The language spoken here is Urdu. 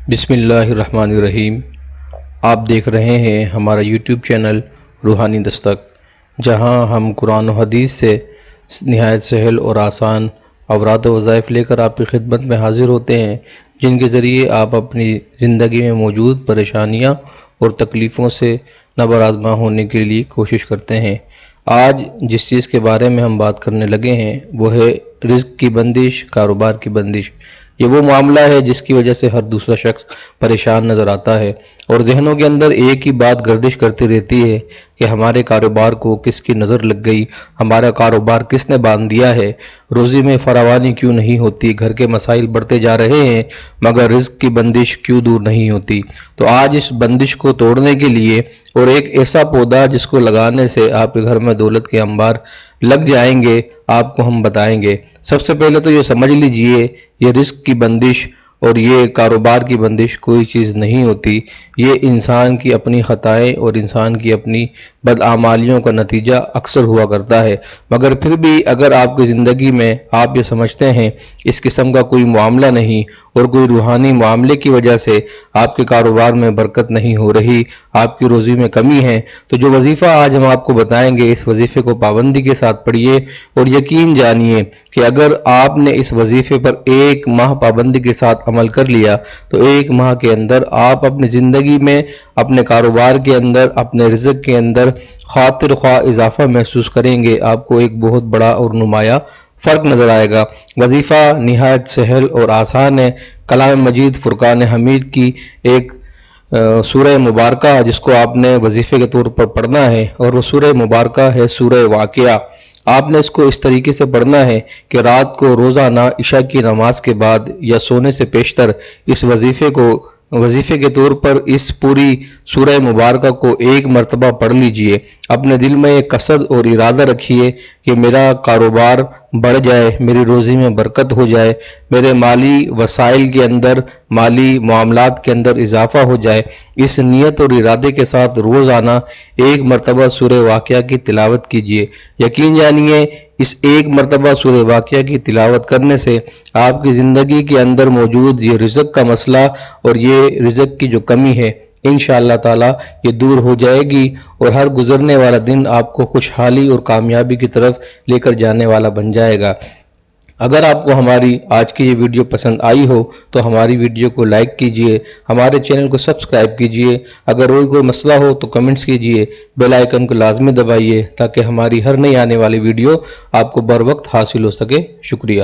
بسم اللہ الرحمن الرحیم۔ آپ دیکھ رہے ہیں ہمارا یوٹیوب چینل روحانی دستک، جہاں ہم قرآن و حدیث سے نہایت سہل اور آسان اوراد و وظائف لے کر آپ کی خدمت میں حاضر ہوتے ہیں، جن کے ذریعے آپ اپنی زندگی میں موجود پریشانیاں اور تکلیفوں سے نابرآمد ہونے کے لیے کوشش کرتے ہیں۔ آج جس چیز کے بارے میں ہم بات کرنے لگے ہیں وہ ہے رزق کی بندش، کاروبار کی بندش۔ یہ وہ معاملہ ہے جس کی وجہ سے ہر دوسرا شخص پریشان نظر آتا ہے، اور ذہنوں کے اندر ایک ہی بات گردش کرتی رہتی ہے کہ ہمارے کاروبار کو کس کی نظر لگ گئی، ہمارا کاروبار کس نے باندھ دیا ہے، روزی میں فراوانی کیوں نہیں ہوتی، گھر کے مسائل بڑھتے جا رہے ہیں مگر رزق کی بندش کیوں دور نہیں ہوتی۔ تو آج اس بندش کو توڑنے کے لیے اور ایک ایسا پودا جس کو لگانے سے آپ کے گھر میں دولت کے انبار لگ جائیں گے، آپ کو ہم بتائیں گے۔ سب سے پہلے تو یہ سمجھ لیجئے، یہ رزق کی بندش اور یہ کاروبار کی بندش کوئی چیز نہیں ہوتی، یہ انسان کی اپنی خطائیں اور انسان کی اپنی بدعمالیوں کا نتیجہ اکثر ہوا کرتا ہے۔ مگر پھر بھی اگر آپ کی زندگی میں آپ یہ سمجھتے ہیں اس قسم کا کوئی معاملہ نہیں اور کوئی روحانی معاملے کی وجہ سے آپ کے کاروبار میں برکت نہیں ہو رہی، آپ کی روزی میں کمی ہے، تو جو وظیفہ آج ہم آپ کو بتائیں گے اس وظیفے کو پابندی کے ساتھ پڑھیے، اور یقین جانیے کہ اگر آپ نے اس وظیفے پر ایک ماہ پابندی کے ساتھ عمل کر لیا تو ایک ماہ کے اندر آپ اپنی زندگی میں، اپنے کاروبار کے اندر، اپنے رزق کے اندر خاطر خواہ اضافہ محسوس کریں گے۔ آپ کو ایک بہت بڑا اور نمایاں فرق نظر آئے گا۔ وظیفہ نہایت سہل اور آسان ہے۔ کلام مجید فرقان حمید کی ایک سورہ مبارکہ جس کو آپ نے وظیفے کے طور پر پڑھنا ہے، اور وہ سورہ مبارکہ ہے سورہ واقعہ۔ آپ نے اس کو اس طریقے سے پڑھنا ہے کہ رات کو روزانہ عشاء کی نماز کے بعد یا سونے سے پیشتر اس وظیفے کے طور پر اس پوری سورہ مبارکہ کو ایک مرتبہ پڑھ لیجئے۔ اپنے دل میں ایک قصد اور ارادہ رکھیے کہ میرا کاروبار بڑھ جائے، میری روزی میں برکت ہو جائے، میرے مالی وسائل کے اندر، مالی معاملات کے اندر اضافہ ہو جائے۔ اس نیت اور ارادے کے ساتھ روزانہ ایک مرتبہ سورہ واقعہ کی تلاوت کیجئے۔ یقین جانیے اس ایک مرتبہ سورہ واقعہ کی تلاوت کرنے سے آپ کی زندگی کے اندر موجود یہ رزق کا مسئلہ اور یہ رزق کی جو کمی ہے انشاءاللہ تعالی یہ دور ہو جائے گی، اور ہر گزرنے والا دن آپ کو خوشحالی اور کامیابی کی طرف لے کر جانے والا بن جائے گا۔ اگر آپ کو ہماری آج کی یہ ویڈیو پسند آئی ہو تو ہماری ویڈیو کو لائک کیجئے، ہمارے چینل کو سبسکرائب کیجئے، اگر کوئی مسئلہ ہو تو کمنٹس کیجئے، بیل آئیکن کو لازمی دبائیے تاکہ ہماری ہر نئی آنے والی ویڈیو آپ کو بر وقت حاصل ہو سکے۔ شکریہ۔